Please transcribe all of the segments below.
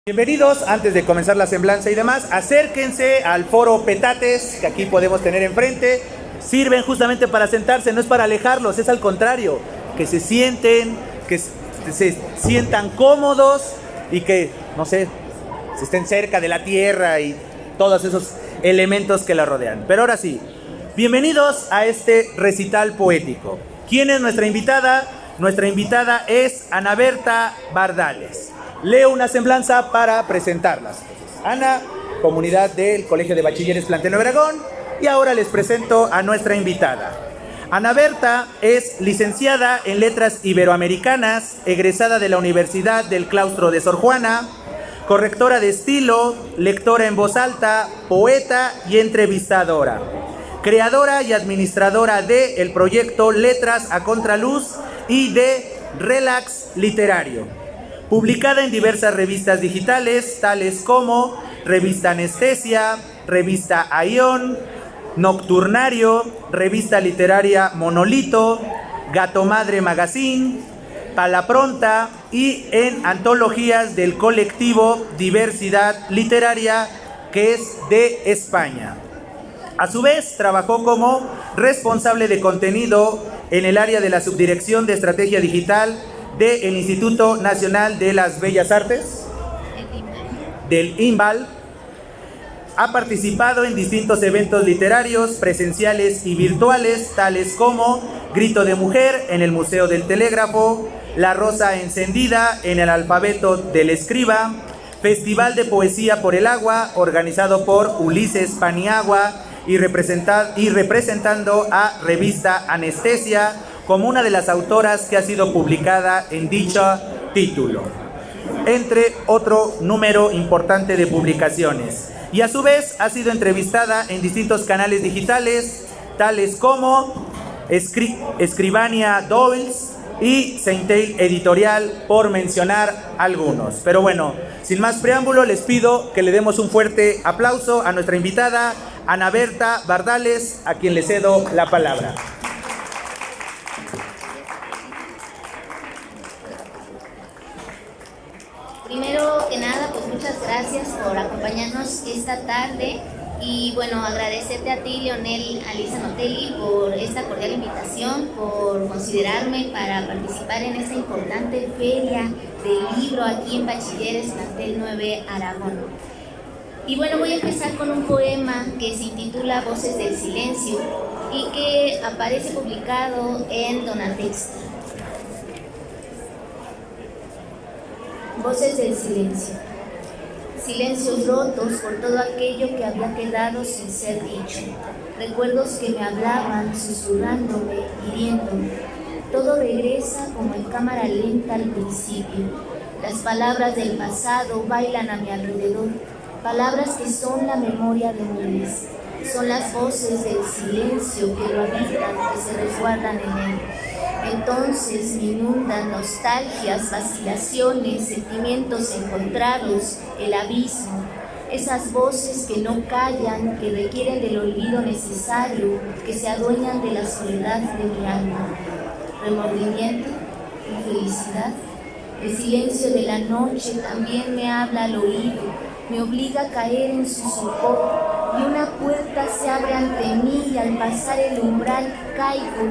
Bienvenidos, antes de comenzar la semblanza y demás, acérquense al foro Petates que aquí podemos tener enfrente. Sirven justamente para sentarse, no es para alejarlos, es al contrario, que se sienten, que se sientan cómodos y que, no sé, se estén cerca de la tierra y todos esos elementos que la rodean. Pero ahora sí, bienvenidos a este recital poético. ¿Quién es nuestra invitada? Nuestra invitada es Ana Berta Bardales. Leo una semblanza para presentarlas. Ana, comunidad del Colegio de Bachilleres Plantel Nuevo Aragón, y ahora les presento a nuestra invitada. Ana Berta es licenciada en Letras Iberoamericanas, egresada de la Universidad del Claustro de Sor Juana, correctora de estilo, lectora en voz alta, poeta y entrevistadora, creadora y administradora del proyecto Letras a Contraluz y de Relax Literario. Publicada en diversas revistas digitales, tales como Revista Anestesia, Revista Aion, Nocturnario, Revista Literaria Monolito, Gato Madre Magazine, Palapronta y en antologías del colectivo Diversidad Literaria, que es de España. A su vez, trabajó como responsable de contenido en el área de la Subdirección de Estrategia Digital del Instituto Nacional de las Bellas Artes, del INBAL. Ha participado en distintos eventos literarios, presenciales y virtuales, tales como Grito de Mujer en el Museo del Telégrafo, La Rosa Encendida en el Alfabeto del Escriba, Festival de Poesía por el Agua, organizado por Ulises Paniagua y representando a Revista Anestesia como una de las autoras que ha sido publicada en dicho título, entre otro número importante de publicaciones. Y a su vez ha sido entrevistada en distintos canales digitales, tales como Escribania Dobles y Seintel Editorial, por mencionar algunos. Pero bueno, sin más preámbulo, les pido que le demos un fuerte aplauso a nuestra invitada, Ana Berta Bardales, a quien le cedo la palabra. Primero que nada, pues muchas gracias por acompañarnos esta tarde y bueno, agradecerte a ti, Leonel Alisa Notelli, por esta cordial invitación, por considerarme para participar en esta importante feria del libro aquí en Bachilleres Plantel 9 Aragón. Y bueno, voy a empezar con un poema que se intitula Voces del Silencio y que aparece publicado en Donatexta. Voces del silencio. Silencios rotos por todo aquello que había quedado sin ser dicho. Recuerdos que me hablaban, susurrándome, hiriéndome. Todo regresa como en cámara lenta al principio. Las palabras del pasado bailan a mi alrededor. Palabras que son la memoria de miles. Son las voces del silencio que lo habitan, que se resguardan en él. Entonces me inundan nostalgias, vacilaciones, sentimientos encontrados, el abismo. Esas voces que no callan, que requieren del olvido necesario, que se adueñan de la soledad de mi alma. Remordimiento, infelicidad. El silencio de la noche también me habla al oído, me obliga a caer en su sopor, y una puerta se abre ante mí y al pasar el umbral caigo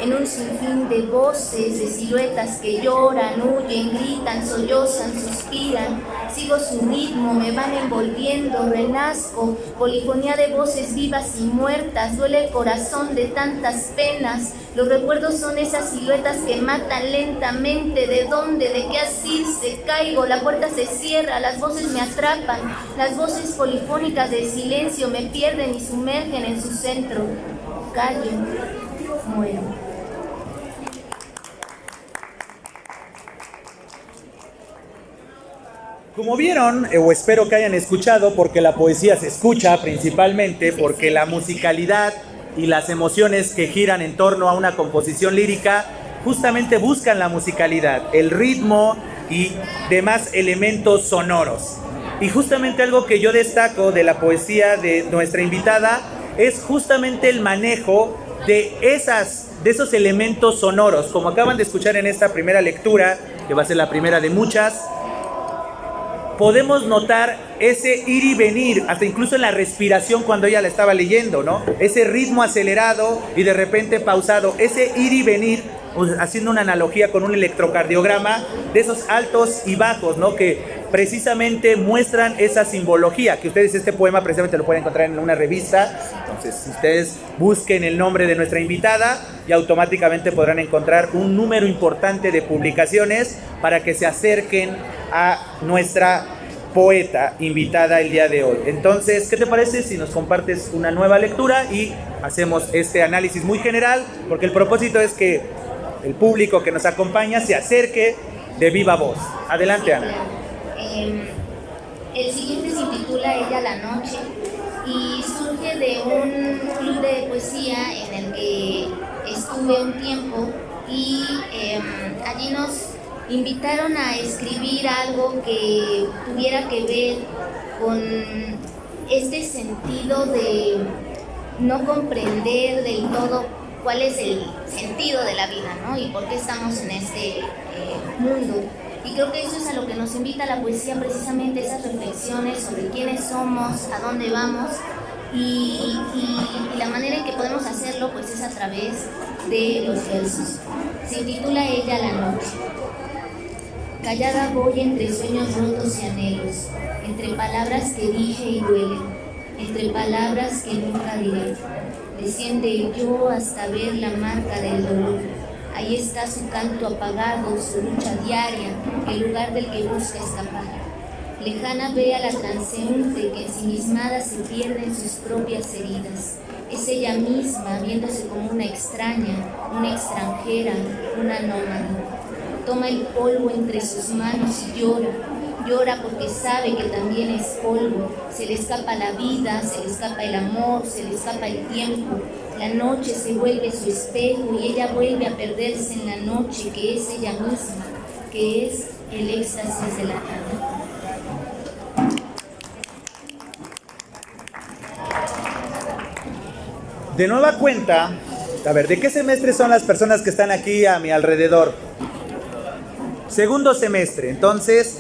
en un sinfín de voces, de siluetas que lloran, huyen, gritan, sollozan, suspiran. Sigo su ritmo, me van envolviendo, renazco, polifonía de voces vivas y muertas. Duele el corazón de tantas penas. Los recuerdos son esas siluetas que matan lentamente. ¿De dónde? ¿De qué asirse? Caigo, la puerta se cierra, las voces me atrapan. Las voces polifónicas del silencio me pierden y sumergen en su centro. Callo, muero. Como vieron, o espero que hayan escuchado, porque la poesía se escucha principalmente, porque la musicalidad y las emociones que giran en torno a una composición lírica justamente buscan la musicalidad, el ritmo y demás elementos sonoros. Y justamente algo que yo destaco de la poesía de nuestra invitada es justamente el manejo de esos elementos sonoros. Como acaban de escuchar en esta primera lectura, que va a ser la primera de muchas, podemos notar ese ir y venir, hasta incluso en la respiración cuando ella la estaba leyendo, ¿no? Ese ritmo acelerado y de repente pausado, ese ir y venir, haciendo una analogía con un electrocardiograma, de esos altos y bajos, ¿no? Que precisamente muestran esa simbología, que ustedes este poema precisamente lo pueden encontrar en una revista. Entonces, si ustedes busquen el nombre de nuestra invitada, y automáticamente podrán encontrar un número importante de publicaciones para que se acerquen a nuestra poeta invitada el día de hoy. Entonces, ¿qué te parece si nos compartes una nueva lectura y hacemos este análisis muy general? Porque el propósito es que el público que nos acompaña se acerque de viva voz. Adelante, Ana. El siguiente se intitula Ella la noche y surge de un club de poesía en el que estuve un tiempo y allí nos invitaron a escribir algo que tuviera que ver con este sentido de no comprender del todo cuál es el sentido de la vida, ¿no? Y por qué estamos en este mundo. Y creo que eso es a lo que nos invita la poesía, precisamente esas reflexiones sobre quiénes somos, a dónde vamos y la manera en que podemos hacerlo pues es a través de los versos. Se titula Ella la noche. Callada voy entre sueños rotos y anhelos, entre palabras que dije y duelen, entre palabras que nunca diré. Desciende yo hasta ver la marca del dolor. Ahí está su canto apagado, su lucha diaria, el lugar del que busca escapar. Lejana ve a la transeúnte que ensimismada se pierde en sus propias heridas. Es ella misma viéndose como una extraña, una extranjera, una nómada. Toma el polvo entre sus manos y llora. Llora porque sabe que también es polvo. Se le escapa la vida, se le escapa el amor, se le escapa el tiempo. La noche se vuelve su espejo y ella vuelve a perderse en la noche, que es ella misma, que es el éxtasis de la nada. De nueva cuenta, a ver, ¿de qué semestre son las personas que están aquí a mi alrededor? Segundo semestre. Entonces,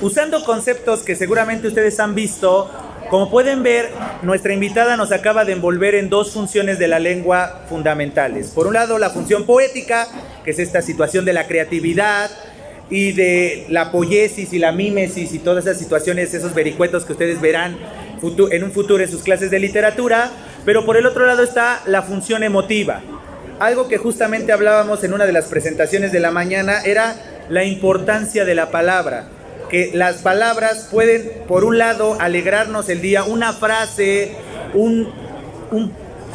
usando conceptos que seguramente ustedes han visto, como pueden ver, nuestra invitada nos acaba de envolver en dos funciones de la lengua fundamentales. Por un lado, la función poética, que es esta situación de la creatividad y de la poiesis y la mímesis y todas esas situaciones, esos vericuetos que ustedes verán en un futuro en sus clases de literatura. Pero por el otro lado está la función emotiva. Algo que justamente hablábamos en una de las presentaciones de la mañana era la importancia de la palabra. Que las palabras pueden, por un lado, alegrarnos el día, una frase,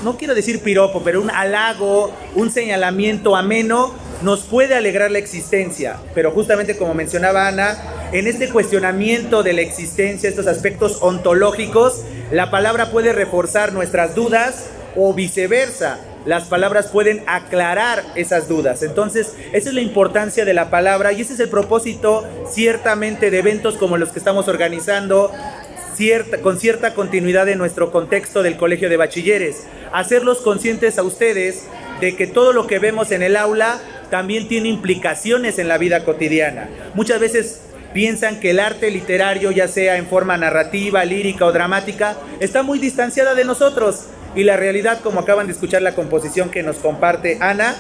no quiero decir piropo, pero un halago, un señalamiento ameno, nos puede alegrar la existencia. Pero justamente como mencionaba Ana, en este cuestionamiento de la existencia, estos aspectos ontológicos, la palabra puede reforzar nuestras dudas o viceversa. Las palabras pueden aclarar esas dudas. Entonces, esa es la importancia de la palabra y ese es el propósito ciertamente de eventos como los que estamos organizando con cierta continuidad en nuestro contexto del Colegio de Bachilleres. Hacerlos conscientes a ustedes de que todo lo que vemos en el aula también tiene implicaciones en la vida cotidiana. Muchas veces piensan que el arte literario, ya sea en forma narrativa, lírica o dramática, está muy distanciada de nosotros. Y la realidad, como acaban de escuchar la composición que nos comparte Ana,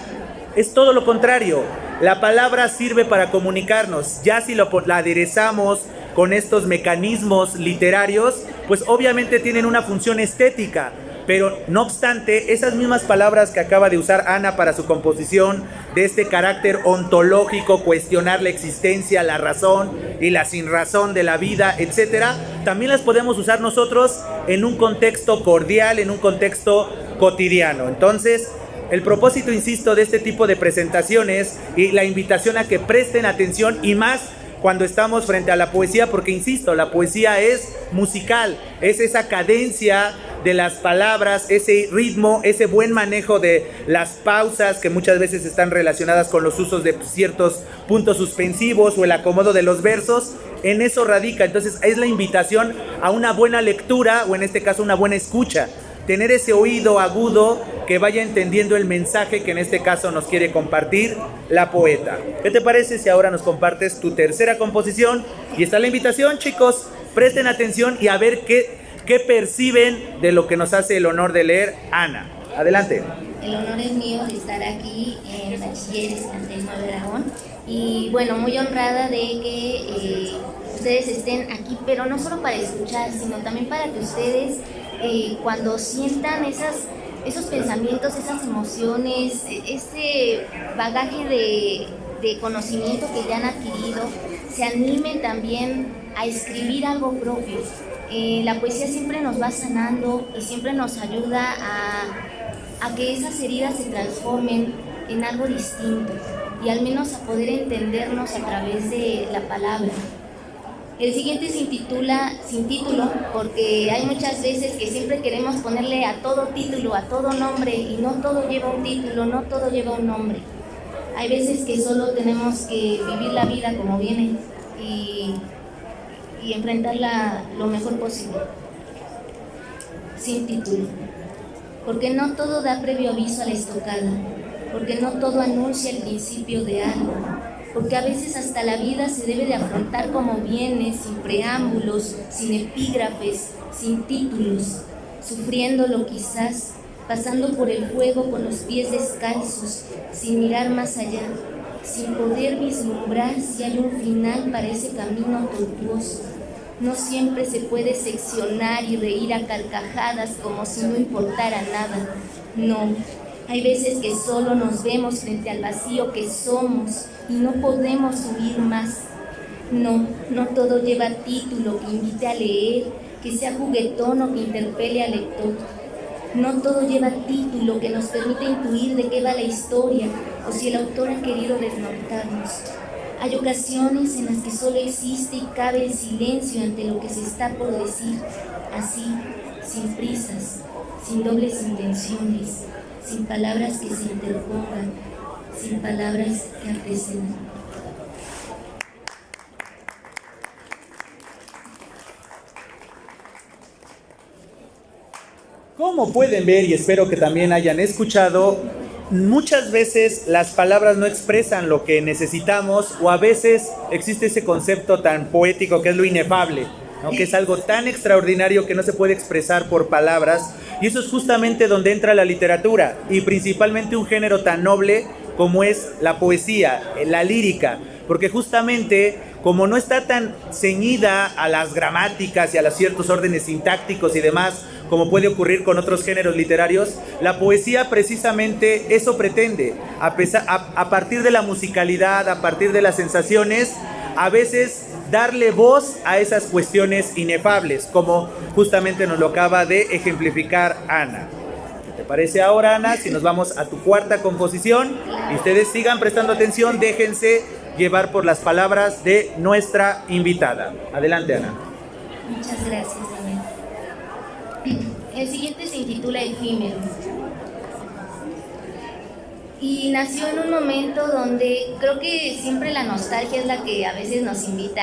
es todo lo contrario. La palabra sirve para comunicarnos. Ya si la aderezamos con estos mecanismos literarios, pues obviamente tienen una función estética. Pero no obstante, esas mismas palabras que acaba de usar Ana para su composición, de este carácter ontológico, cuestionar la existencia, la razón y la sinrazón de la vida, etcétera, también las podemos usar nosotros en un contexto cordial, en un contexto cotidiano. Entonces, el propósito, insisto, de este tipo de presentaciones y la invitación a que presten atención y más cuando estamos frente a la poesía, porque insisto, la poesía es musical, es esa cadencia de las palabras, ese ritmo, ese buen manejo de las pausas que muchas veces están relacionadas con los usos de ciertos puntos suspensivos o el acomodo de los versos. En eso radica. Entonces es la invitación a una buena lectura o en este caso una buena escucha tener ese oído agudo que vaya entendiendo el mensaje que en este caso nos quiere compartir la poeta. ¿Qué te parece si ahora nos compartes tu tercera composición? Y está la invitación, chicos, presten atención y a ver qué perciben de lo que nos hace el honor de leer Ana. Adelante. El honor es mío de estar aquí en Bachilleres Plantel Nuevo Aragón y bueno, muy honrada de que ustedes estén aquí, pero no solo para escuchar, sino también para que ustedes cuando sientan esos pensamientos, esas emociones, ese bagaje de conocimiento que ya han adquirido, se animen también a escribir algo propio. La poesía siempre nos va sanando y siempre nos ayuda a que esas heridas se transformen en algo distinto y al menos a poder entendernos a través de la palabra. El siguiente se intitula Sin título, porque hay muchas veces que siempre queremos ponerle a todo título, a todo nombre, y no todo lleva un título, no todo lleva un nombre. Hay veces que solo tenemos que vivir la vida como viene y enfrentarla lo mejor posible. Sin título. Porque no todo da previo aviso a la estocada, porque no todo anuncia el principio de algo, porque a veces hasta la vida se debe de afrontar como viene, sin preámbulos, sin epígrafes, sin títulos, sufriéndolo quizás, pasando por el fuego con los pies descalzos, sin mirar más allá, sin poder vislumbrar si hay un final para ese camino tortuoso. No siempre se puede seccionar y reír a carcajadas como si no importara nada. No, hay veces que solo nos vemos frente al vacío que somos y no podemos huir más. No, no todo lleva título que invite a leer, que sea juguetón o que interpele al lector. No todo lleva título que nos permita intuir de qué va la historia o si el autor ha querido desnortarnos. Hay ocasiones en las que solo existe y cabe el silencio ante lo que se está por decir, así, sin prisas, sin dobles intenciones, sin palabras que se interpongan, sin palabras que antecedan. Como pueden ver, y espero que también hayan escuchado, muchas veces las palabras no expresan lo que necesitamos, o a veces existe ese concepto tan poético que es lo inefable, ¿no? Que es algo tan extraordinario que no se puede expresar por palabras, y eso es justamente donde entra la literatura, y principalmente un género tan noble como es la poesía, la lírica, porque justamente como no está tan ceñida a las gramáticas y a los ciertos órdenes sintácticos y demás, como puede ocurrir con otros géneros literarios, la poesía precisamente eso pretende, a partir de la musicalidad, a partir de las sensaciones, a veces darle voz a esas cuestiones inefables, como justamente nos lo acaba de ejemplificar Ana. ¿Qué te parece ahora, Ana, si nos vamos a tu cuarta composición? Y ustedes sigan prestando atención, déjense llevar por las palabras de nuestra invitada. Adelante, Ana. Muchas gracias, Daniel. El siguiente se intitula Efímero. Y nació en un momento donde creo que siempre la nostalgia es la que a veces nos invita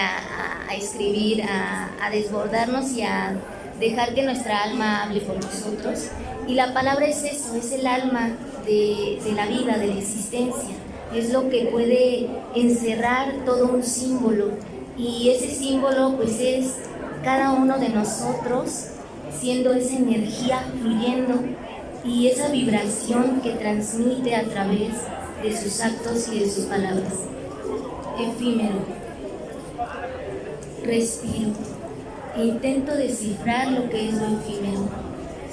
a escribir, a desbordarnos y a dejar que nuestra alma hable por nosotros. Y la palabra es eso, es el alma de la vida, de la existencia. Es lo que puede encerrar todo un símbolo. Y ese símbolo pues es cada uno de nosotros siendo esa energía fluyendo y esa vibración que transmite a través de sus actos y de sus palabras. Efímero. Respiro e intento descifrar lo que es lo efímero.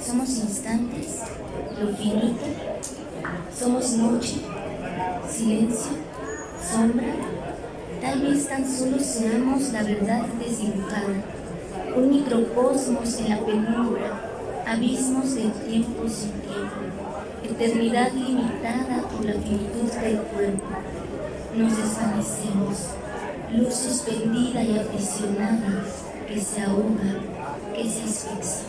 Somos instantes, lo finito, somos noche, silencio, sombra. Tal vez tan solo seamos la verdad desdibujada, un microcosmos en la penumbra, abismos del tiempo sin tiempo, eternidad limitada por la finitud del cuerpo. Nos desvanecemos, luz suspendida y aprisionada, que se ahoga, que se asfixia.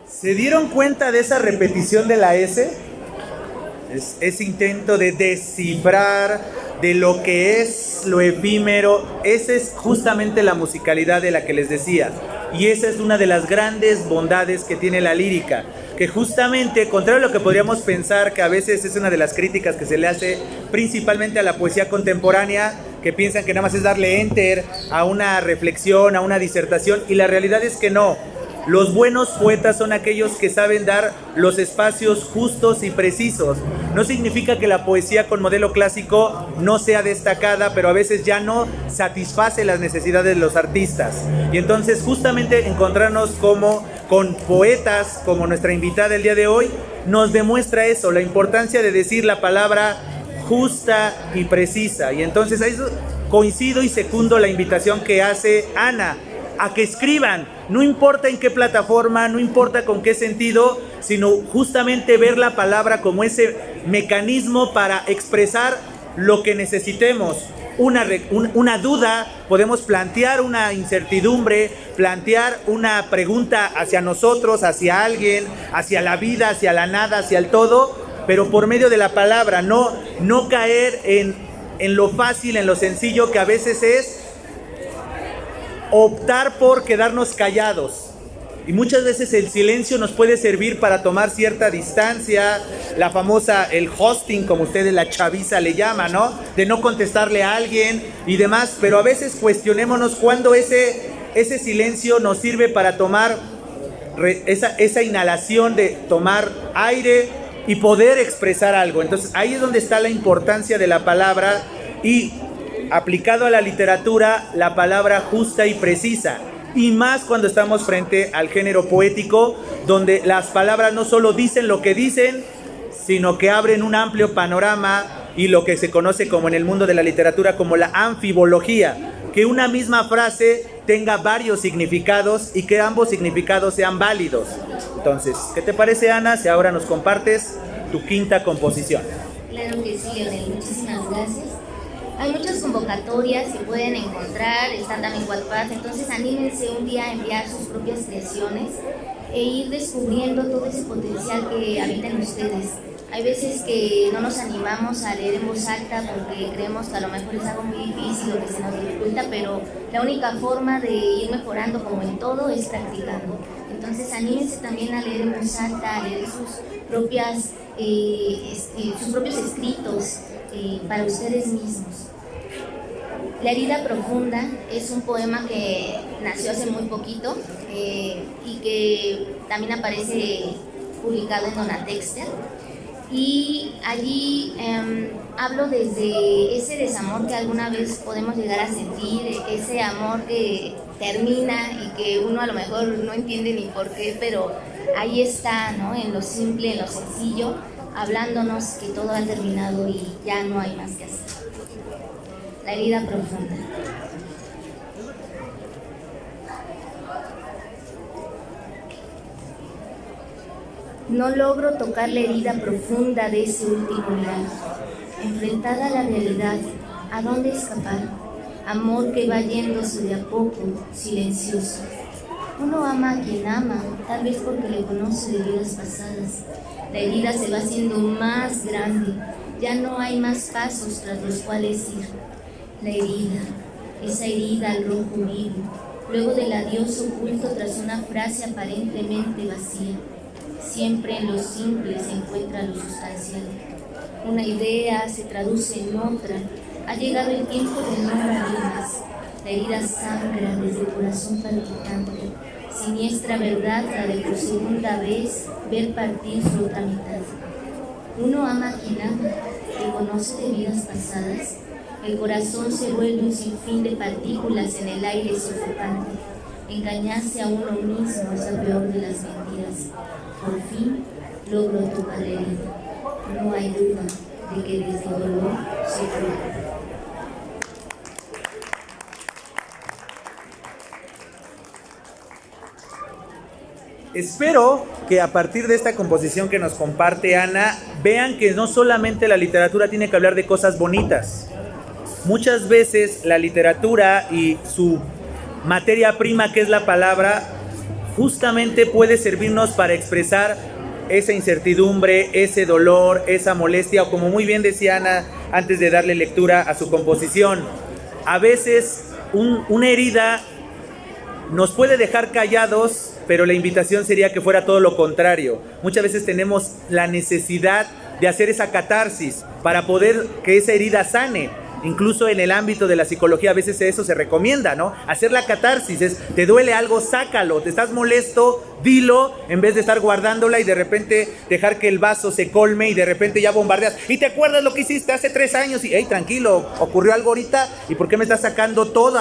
¿Se dieron cuenta de esa repetición de la S? Ese intento de descifrar, de lo que es lo efímero. Esa es justamente la musicalidad de la que les decía. Y esa es una de las grandes bondades que tiene la lírica, que justamente, contrario a lo que podríamos pensar, que a veces es una de las críticas que se le hace principalmente a la poesía contemporánea, que piensan que nada más es darle enter a una reflexión, a una disertación, y la realidad es que no. Los buenos poetas son aquellos que saben dar los espacios justos y precisos. No significa que la poesía con modelo clásico no sea destacada, pero a veces ya no satisface las necesidades de los artistas. Y entonces justamente encontrarnos con poetas como nuestra invitada el día de hoy nos demuestra eso, la importancia de decir la palabra justa y precisa. Y entonces ahí coincido y secundo la invitación que hace Ana, a que escriban, no importa en qué plataforma, no importa con qué sentido, sino justamente ver la palabra como ese mecanismo para expresar lo que necesitemos. Una duda, podemos plantear una incertidumbre, plantear una pregunta hacia nosotros, hacia alguien, hacia la vida, hacia la nada, hacia el todo, pero por medio de la palabra, no caer en lo fácil, en lo sencillo, que a veces es optar por quedarnos callados. Y muchas veces el silencio nos puede servir para tomar cierta distancia, la famosa, el hosting, como ustedes la chaviza le llama, ¿no? De no contestarle a alguien y demás, pero a veces cuestionémonos cuándo ese silencio nos sirve para tomar esa inhalación de tomar aire y poder expresar algo. Entonces ahí es donde está la importancia de la palabra y aplicado a la literatura, la palabra justa y precisa, y más cuando estamos frente al género poético, donde las palabras no solo dicen lo que dicen, sino que abren un amplio panorama y lo que se conoce como en el mundo de la literatura como la anfibología, que una misma frase tenga varios significados y que ambos significados sean válidos. Entonces, ¿qué te parece, Ana, si ahora nos compartes tu quinta composición? Claro que sí, Leonel, muchísimas gracias. Hay muchas convocatorias que pueden encontrar, están también Wattpad, entonces anímense un día a enviar sus propias creaciones e ir descubriendo todo ese potencial que habita en ustedes. Hay veces que no nos animamos a leer en voz alta porque creemos que a lo mejor es algo muy difícil o que se nos dificulta, pero la única forma de ir mejorando, como en todo, es practicando. Entonces anímense también a leer en voz alta, a leer sus propios escritos para ustedes mismos. La herida profunda es un poema que nació hace muy poquito y que también aparece publicado en Donatexter. Y allí hablo desde ese desamor que alguna vez podemos llegar a sentir, ese amor que termina y que uno a lo mejor no entiende ni por qué, pero ahí está, ¿no? En lo simple, en lo sencillo, hablándonos que todo ha terminado y ya no hay más que hacer. La herida profunda. No logro tocar la herida profunda de ese último mirar. Enfrentada a la realidad, ¿a dónde escapar? Amor que va yéndose de a poco, silencioso. Uno ama a quien ama, tal vez porque le conoce de vidas pasadas. La herida se va haciendo más grande, ya no hay más pasos tras los cuales ir. La herida, esa herida al rojo vivo, luego del adiós oculto tras una frase aparentemente vacía. Siempre en lo simple se encuentra lo sustancial. Una idea se traduce en otra. Ha llegado el tiempo de no más. La herida sangra desde el corazón palpitante. Siniestra verdad la de por segunda vez ver partir su otra mitad. Uno ama a quien ama, que conoce de vidas pasadas. El corazón se vuelve un sinfín de partículas en el aire sofocante. Engañarse a uno mismo es la peor de las mentiras. Por fin logro tocar la herida. No hay duda de que desde el dolor se cura. Espero que a partir de esta composición que nos comparte Ana, vean que no solamente la literatura tiene que hablar de cosas bonitas. Muchas veces la literatura y su materia prima, que es la palabra, justamente puede servirnos para expresar esa incertidumbre, ese dolor, esa molestia, o como muy bien decía Ana, antes de darle lectura a su composición. A veces una herida nos puede dejar callados, pero la invitación sería que fuera todo lo contrario. Muchas veces tenemos la necesidad de hacer esa catarsis para poder que esa herida sane. Incluso en el ámbito de la psicología a veces eso se recomienda, ¿no? Hacer la catarsis, te duele algo, sácalo, te estás molesto, dilo, en vez de estar guardándola y de repente dejar que el vaso se colme y de repente ya bombardeas. ¿Y te acuerdas lo que hiciste hace 3 años? Y, hey, tranquilo, ocurrió algo ahorita, ¿y por qué me estás sacando todo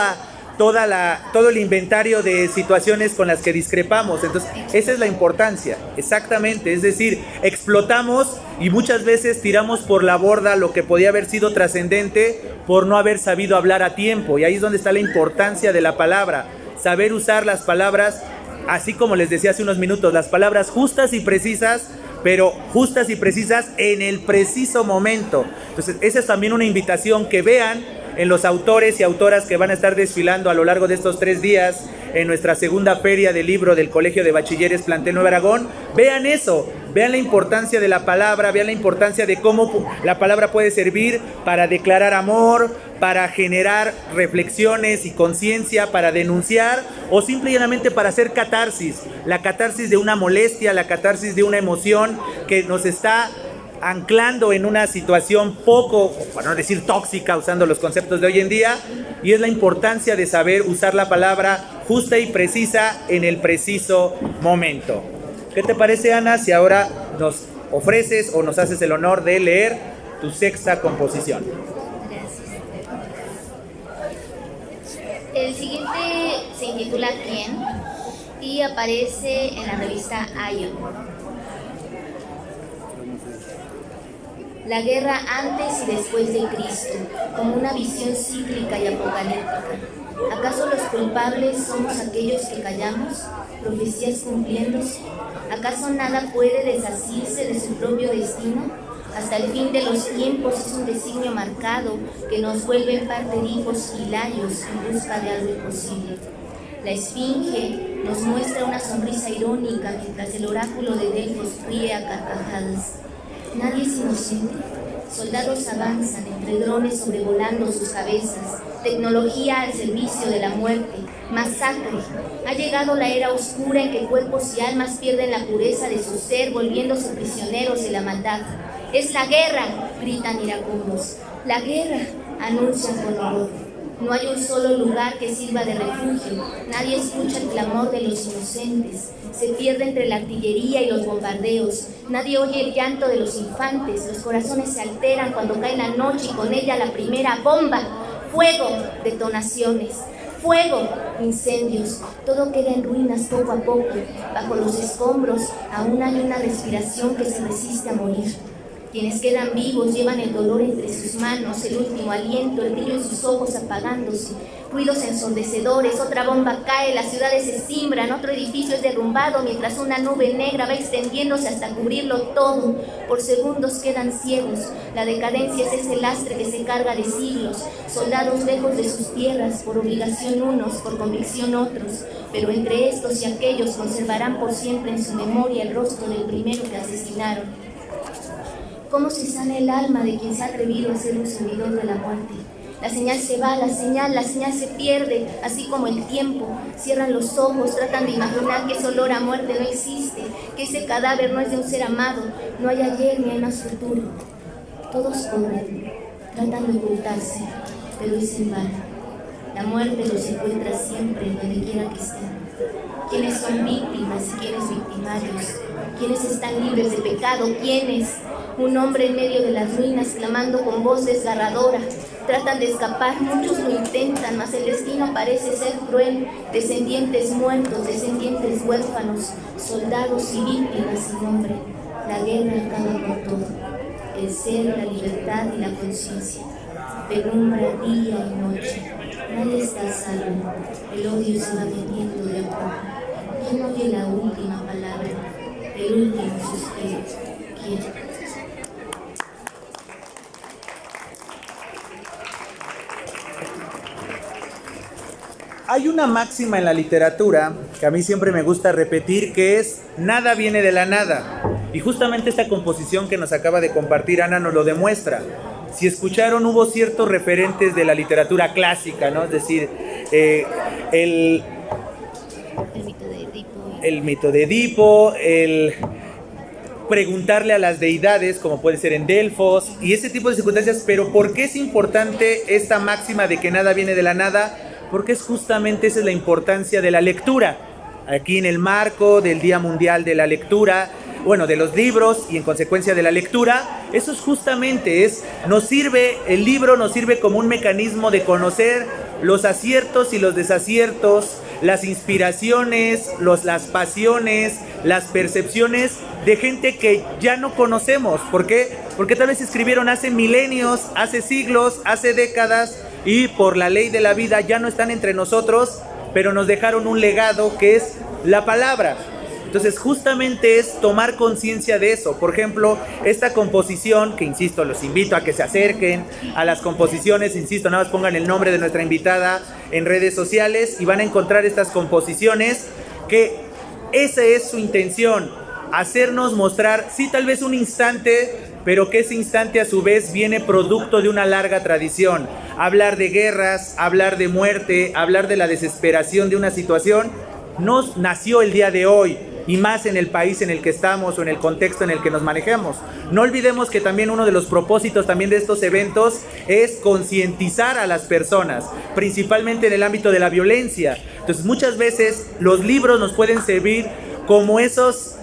el inventario de situaciones con las que discrepamos? Entonces, esa es la importancia, exactamente. Es decir, explotamos y muchas veces tiramos por la borda lo que podía haber sido trascendente por no haber sabido hablar a tiempo. Y ahí es donde está la importancia de la palabra. Saber usar las palabras, así como les decía hace unos minutos, las palabras justas y precisas, pero justas y precisas en el preciso momento. Entonces, esa es también una invitación, que vean en los autores y autoras que van a estar desfilando a lo largo de estos 3 días en nuestra segunda feria del libro del Colegio de Bachilleres Plantel Nuevo Aragón. Vean eso, vean la importancia de la palabra, vean la importancia de cómo la palabra puede servir para declarar amor, para generar reflexiones y conciencia, para denunciar o simplemente para hacer catarsis. La catarsis de una molestia, la catarsis de una emoción que nos está anclando en una situación poco, para no decir tóxica, usando los conceptos de hoy en día, y es la importancia de saber usar la palabra justa y precisa en el preciso momento. ¿Qué te parece, Ana, si ahora nos ofreces o nos haces el honor de leer tu sexta composición? Gracias. El siguiente se intitula ¿Quién? Y aparece en la revista Ion. La guerra antes y después de Cristo, como una visión cíclica y apocalíptica. ¿Acaso los culpables somos aquellos que callamos? ¿Profecías cumpliéndose? ¿Acaso nada puede desasirse de su propio destino? Hasta el fin de los tiempos es un designio marcado que nos vuelve en parte de hijos hilarios en busca de algo imposible. La esfinge nos muestra una sonrisa irónica mientras el oráculo de Delfos ríe a carcajadas. Nadie es inocente. Soldados avanzan entre drones sobrevolando sus cabezas. Tecnología al servicio de la muerte. Masacre. Ha llegado la era oscura en que cuerpos y almas pierden la pureza de su ser, volviéndose prisioneros de la maldad. Es la guerra, gritan iracundos. La guerra, anuncian con horror. No hay un solo lugar que sirva de refugio. Nadie escucha el clamor de los inocentes. Se pierde entre la artillería y los bombardeos. Nadie oye el llanto de los infantes. Los corazones se alteran cuando cae la noche y con ella la primera bomba. Fuego, detonaciones. Fuego, incendios. Todo queda en ruinas poco a poco. Bajo los escombros aún hay una respiración que se resiste a morir. Quienes quedan vivos llevan el dolor entre sus manos, el último aliento, el brillo en sus ojos apagándose. Ruidos ensordecedores, otra bomba cae, las ciudades se cimbran, otro edificio es derrumbado mientras una nube negra va extendiéndose hasta cubrirlo todo. Por segundos quedan ciegos, la decadencia es ese lastre que se carga de siglos. Soldados lejos de sus tierras, por obligación unos, por convicción otros. Pero entre estos y aquellos conservarán por siempre en su memoria el rostro del primero que asesinaron. ¿Cómo se sana el alma de quien se ha atrevido a ser un servidor de la muerte? La señal se va, la señal se pierde, así como el tiempo. Cierran los ojos, tratan de imaginar que ese olor a muerte no existe, que ese cadáver no es de un ser amado, no hay ayer ni hay más futuro. Todos corren, tratan de ocultarse, pero es en vano. La muerte los encuentra siempre, donde quiera que estén. ¿Quiénes son víctimas y quiénes victimarios? ¿Quiénes están libres de pecado? ¿Quiénes? Un hombre en medio de las ruinas clamando con voz desgarradora. Tratan de escapar, muchos lo intentan, mas el destino parece ser cruel. Descendientes muertos, descendientes huérfanos, soldados y víctimas sin nombre. La guerra acaba por todo. El ser, la libertad y la conciencia. Penumbra día y noche. Nadie está a salvo. El odio se va metiendo de a poco. ¿Quién oye la última palabra? El último suspiro. ¿Quién? Hay una máxima en la literatura que a mí siempre me gusta repetir, que es: nada viene de la nada. Y justamente esta composición que nos acaba de compartir Ana nos lo demuestra. si escucharon, hubo ciertos referentes de la literatura clásica, ¿no? Es decir, el mito de Edipo, el preguntarle a las deidades, como puede ser en Delfos, y ese tipo de circunstancias. Pero ¿por qué es importante esta máxima de que nada viene de la nada? Porque es justamente esa es la importancia de la lectura. Aquí en el marco del Día Mundial de la Lectura, bueno, de los libros y en consecuencia de la lectura, eso es justamente, el libro nos sirve como un mecanismo de conocer los aciertos y los desaciertos, las inspiraciones, las pasiones, las percepciones de gente que ya no conocemos. ¿Por qué? Porque tal vez escribieron hace milenios, hace siglos, hace décadas, y por la ley de la vida ya no están entre nosotros, pero nos dejaron un legado que es la palabra. Entonces justamente es tomar conciencia de eso. Por ejemplo, esta composición, que insisto, los invito a que se acerquen a las composiciones, insisto, nada más pongan el nombre de nuestra invitada en redes sociales y van a encontrar estas composiciones, que esa es su intención, hacernos mostrar, sí, tal vez un instante, pero que ese instante a su vez viene producto de una larga tradición. Hablar de guerras, hablar de muerte, hablar de la desesperación de una situación, no nació el día de hoy, y más en el país en el que estamos o en el contexto en el que nos manejemos. No olvidemos que también uno de los propósitos también de estos eventos es concientizar a las personas, principalmente en el ámbito de la violencia. Entonces muchas veces los libros nos pueden servir como esos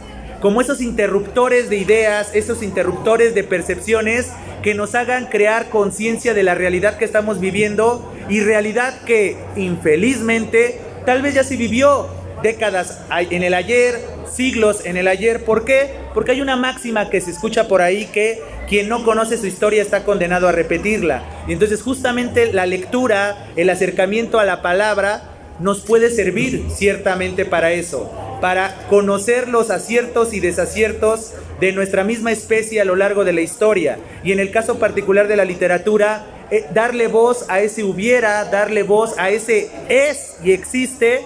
interruptores de ideas, esos interruptores de percepciones que nos hagan crear conciencia de la realidad que estamos viviendo, y realidad que infelizmente tal vez ya se vivió décadas en el ayer, siglos en el ayer. ¿Por qué? Porque hay una máxima que se escucha por ahí, que quien no conoce su historia está condenado a repetirla. Y entonces justamente la lectura, el acercamiento a la palabra nos puede servir ciertamente para eso, para conocer los aciertos y desaciertos de nuestra misma especie a lo largo de la historia. Y en el caso particular de la literatura, darle voz a ese hubiera, darle voz a ese es y existe,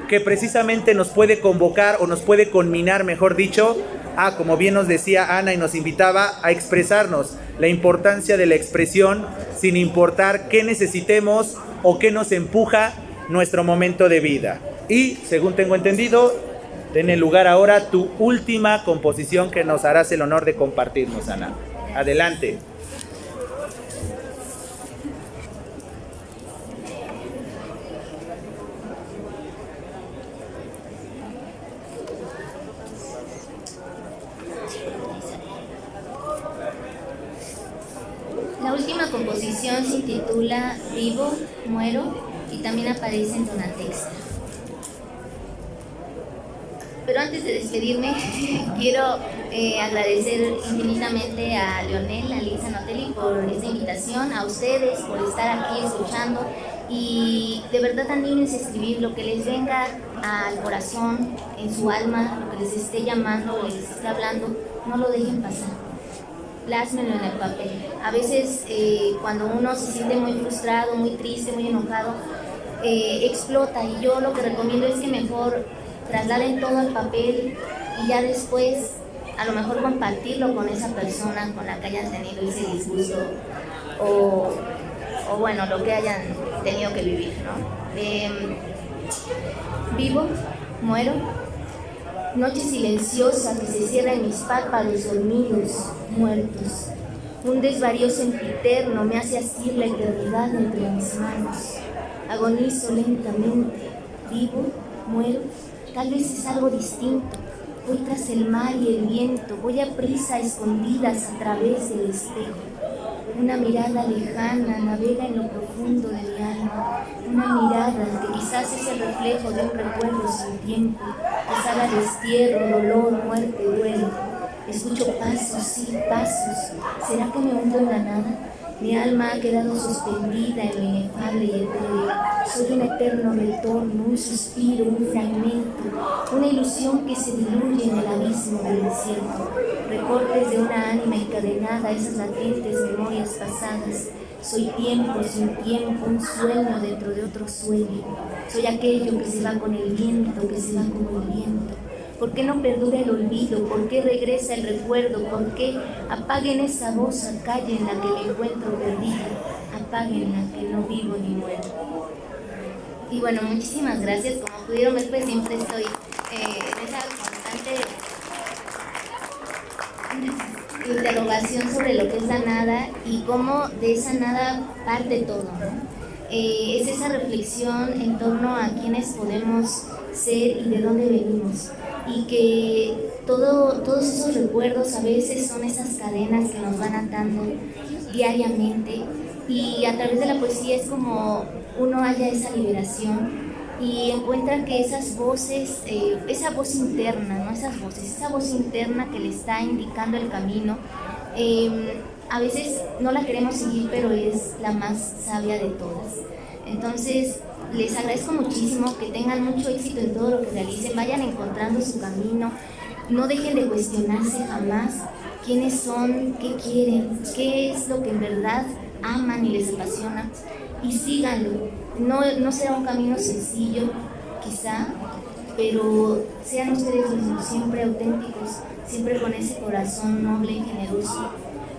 que precisamente nos puede convocar o nos puede conminar, mejor dicho, a, como bien nos decía Ana y nos invitaba, a expresarnos. La importancia de la expresión sin importar qué necesitemos o qué nos empuja nuestro momento de vida. Y, según tengo entendido, tiene lugar ahora tu última composición que nos harás el honor de compartirnos, Ana. Adelante. La última composición se titula Vivo, Muero, y también aparece en Tonatexta. Pero antes de despedirme, quiero agradecer infinitamente a Leonel, a Lisa Notelli por esta invitación, a ustedes por estar aquí escuchando, y de verdad anímense a escribir lo que les venga al corazón, en su alma, lo que les esté llamando, les esté hablando, no lo dejen pasar. Plásmenlo en el papel. A veces cuando uno se siente muy frustrado, muy triste, muy enojado, explota, y yo lo que recomiendo es que mejor trasladen todo al papel y ya después a lo mejor compartirlo con esa persona con la que hayan tenido ese disgusto o bueno, lo que hayan tenido que vivir, ¿no? Vivo, muero, noche silenciosa que se cierra en mis párpados dormidos, muertos. Un desvarío sempiterno me hace asir la eternidad entre mis manos. Agonizo lentamente, vivo, muero, tal vez es algo distinto. Voy tras el mar y el viento, voy a prisa, escondidas a través del espejo. Una mirada lejana navega en lo profundo de mi alma, una mirada que quizás es el reflejo de un recuerdo sin tiempo, que sabe a destierro, dolor, muerte, duelo. Escucho pasos, sí, pasos. ¿Será que me hundo en la nada? Mi alma ha quedado suspendida en lo inefable y etéreo. Soy un eterno retorno, un suspiro, un fragmento, una ilusión que se diluye en el abismo del desierto. Recortes de una ánima encadenada a esas latentes memorias pasadas. Soy tiempo sin tiempo, un sueño dentro de otro sueño. Soy aquello que se va con el viento, que se va como el viento. ¿Por qué no perdura el olvido? ¿Por qué regresa el recuerdo? ¿Por qué apaguen esa voz a calle en la que me encuentro perdida? Apáguenla, que no vivo ni muero. Y bueno, muchísimas gracias. Como pudieron ver, pues siempre estoy en esa constante interrogación sobre lo que es la nada y cómo de esa nada parte todo, ¿no? Es esa reflexión en torno a quiénes podemos ser y de dónde venimos, y que todos esos recuerdos a veces son esas cadenas que nos van atando diariamente, y a través de la poesía es como uno halla esa liberación y encuentra que esas voces, esa voz interna, ¿no? Esa voz interna que le está indicando el camino, a veces no la queremos seguir, pero es la más sabia de todas. Entonces, les agradezco muchísimo, que tengan mucho éxito en todo lo que realicen, vayan encontrando su camino, no dejen de cuestionarse jamás quiénes son, qué quieren, qué es lo que en verdad aman y les apasiona, y síganlo. No será un camino sencillo, quizá, pero sean ustedes mismos, siempre auténticos, siempre con ese corazón noble y generoso,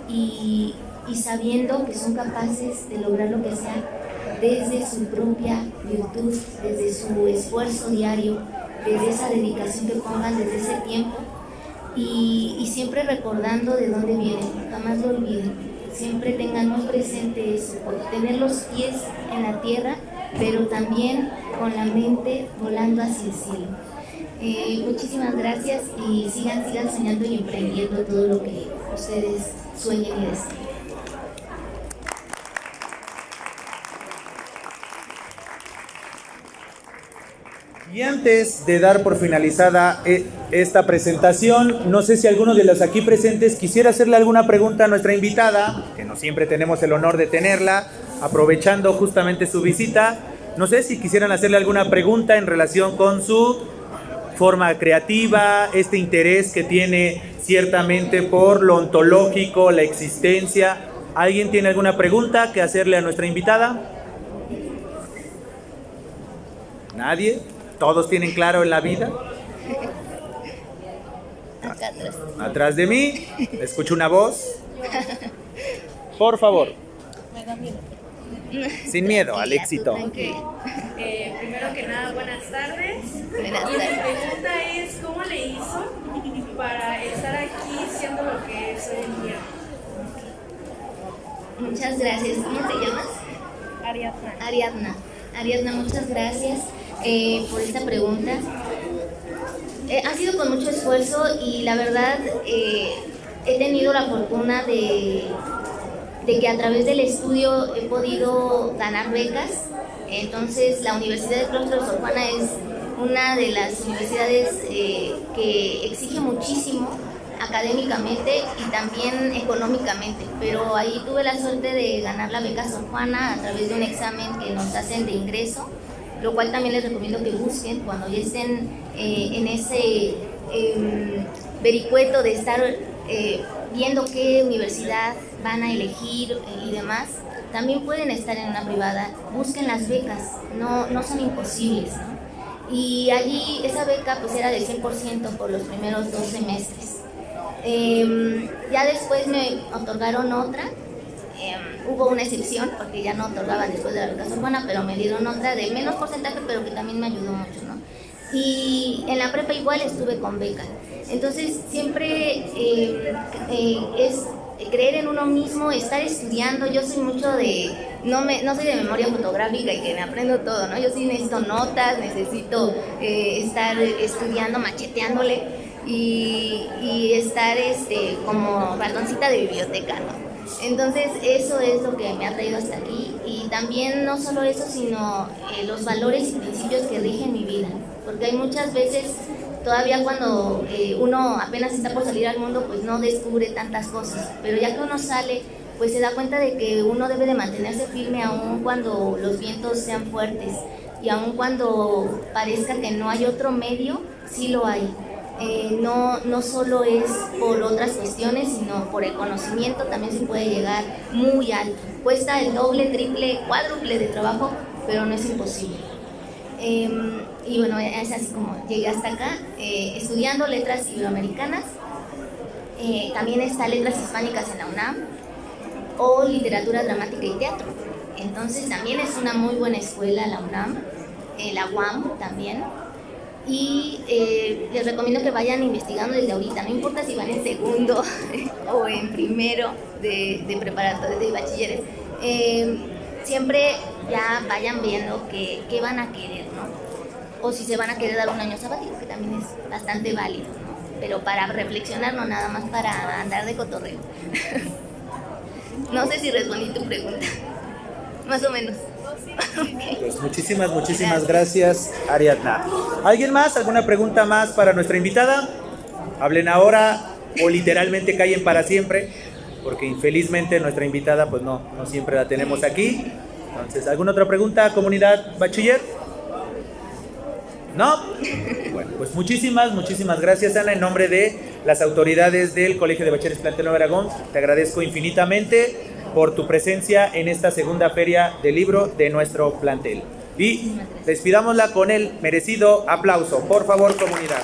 y sabiendo que son capaces de lograr lo que sea desde su propia virtud, desde su esfuerzo diario, desde esa dedicación que pongan, desde ese tiempo, y siempre recordando de dónde vienen, jamás lo olviden. Siempre tengan muy presente eso, tener los pies en la tierra, pero también con la mente volando hacia el cielo. Muchísimas gracias, y sigan soñando y emprendiendo todo lo que ustedes sueñen y deseen. Y antes de dar por finalizada esta presentación, no sé si alguno de los aquí presentes quisiera hacerle alguna pregunta a nuestra invitada, que no siempre tenemos el honor de tenerla, aprovechando justamente su visita. No sé si quisieran hacerle alguna pregunta en relación con su forma creativa, este interés que tiene ciertamente por lo ontológico, la existencia. ¿Alguien tiene alguna pregunta que hacerle a nuestra invitada? ¿Nadie? ¿Todos tienen claro en la vida? Acá atrás. Atrás de mí, escucho una voz. Por favor. Me da miedo. Sin miedo al éxito. Primero que nada, buenas tardes. Buenas Y mi tardes. pregunta es, ¿cómo le hizo para estar aquí siendo lo que es hoy en día? Muchas gracias. ¿Cómo te llamas? Ariadna. Ariadna, muchas gracias por esta pregunta. Ha sido con mucho esfuerzo, y la verdad he tenido la fortuna de que a través del estudio he podido ganar becas. Entonces, la Universidad de Claustro de Sor Juana es una de las universidades que exige muchísimo académicamente y también económicamente, pero ahí tuve la suerte de ganar la beca Sor Juana a través de un examen que nos hacen de ingreso, lo cual también les recomiendo que busquen cuando ya estén en ese vericueto de estar viendo qué universidad van a elegir y demás. También pueden estar en una privada, busquen las becas, no son imposibles, ¿no? Y allí esa beca pues era del 100% por los primeros 2 semestres. Ya después me otorgaron otra, hubo una excepción porque ya no otorgaban después de la beca Sor Juana, pero me dieron otra de menos porcentaje, pero que también me ayudó mucho, ¿no? Y en la prepa igual estuve con beca. Entonces siempre es creer en uno mismo, estar estudiando. Yo soy mucho de, no soy de memoria fotográfica y que me aprendo todo, ¿no? Yo sí necesito notas, necesito estar estudiando, macheteándole y estar como ratoncita de biblioteca, ¿no? Entonces eso es lo que me ha traído hasta aquí, y también no solo eso, sino los valores y principios que rigen mi vida, porque hay muchas veces todavía cuando uno apenas está por salir al mundo, pues no descubre tantas cosas, pero ya que uno sale, pues se da cuenta de que uno debe de mantenerse firme aun cuando los vientos sean fuertes, y aun cuando parezca que no hay otro medio, sí lo hay. No solo es por otras cuestiones, sino por el conocimiento también se puede llegar muy alto. Cuesta el doble, triple, cuádruple de trabajo, pero no es imposible. Y bueno, es así como llegué hasta acá, estudiando letras iberoamericanas. También está letras hispánicas en la UNAM o literatura dramática y teatro. Entonces también es una muy buena escuela la UNAM, la UAM también. Y les recomiendo que vayan investigando desde ahorita, no importa si van en segundo o en primero de preparatoria, de bachilleres. Siempre ya vayan viendo qué van a querer, ¿no? O si se van a querer dar un año sabático, que también es bastante válido, ¿no? Pero para reflexionar, no nada más para andar de cotorreo. No sé si respondí tu pregunta, más o menos. Pues muchísimas gracias, Ariadna. ¿Alguien más? ¿Alguna pregunta más para nuestra invitada? Hablen ahora o literalmente callen para siempre, porque infelizmente nuestra invitada pues no siempre la tenemos aquí. Entonces, ¿alguna otra pregunta, comunidad bachiller? ¿No? Bueno, pues muchísimas gracias, Ana. En nombre de las autoridades del Colegio de Bachilleres Plantel Nuevo Aragón, te agradezco infinitamente por tu presencia en esta segunda feria del libro de nuestro plantel. Y despidámosla con el merecido aplauso. Por favor, comunidad.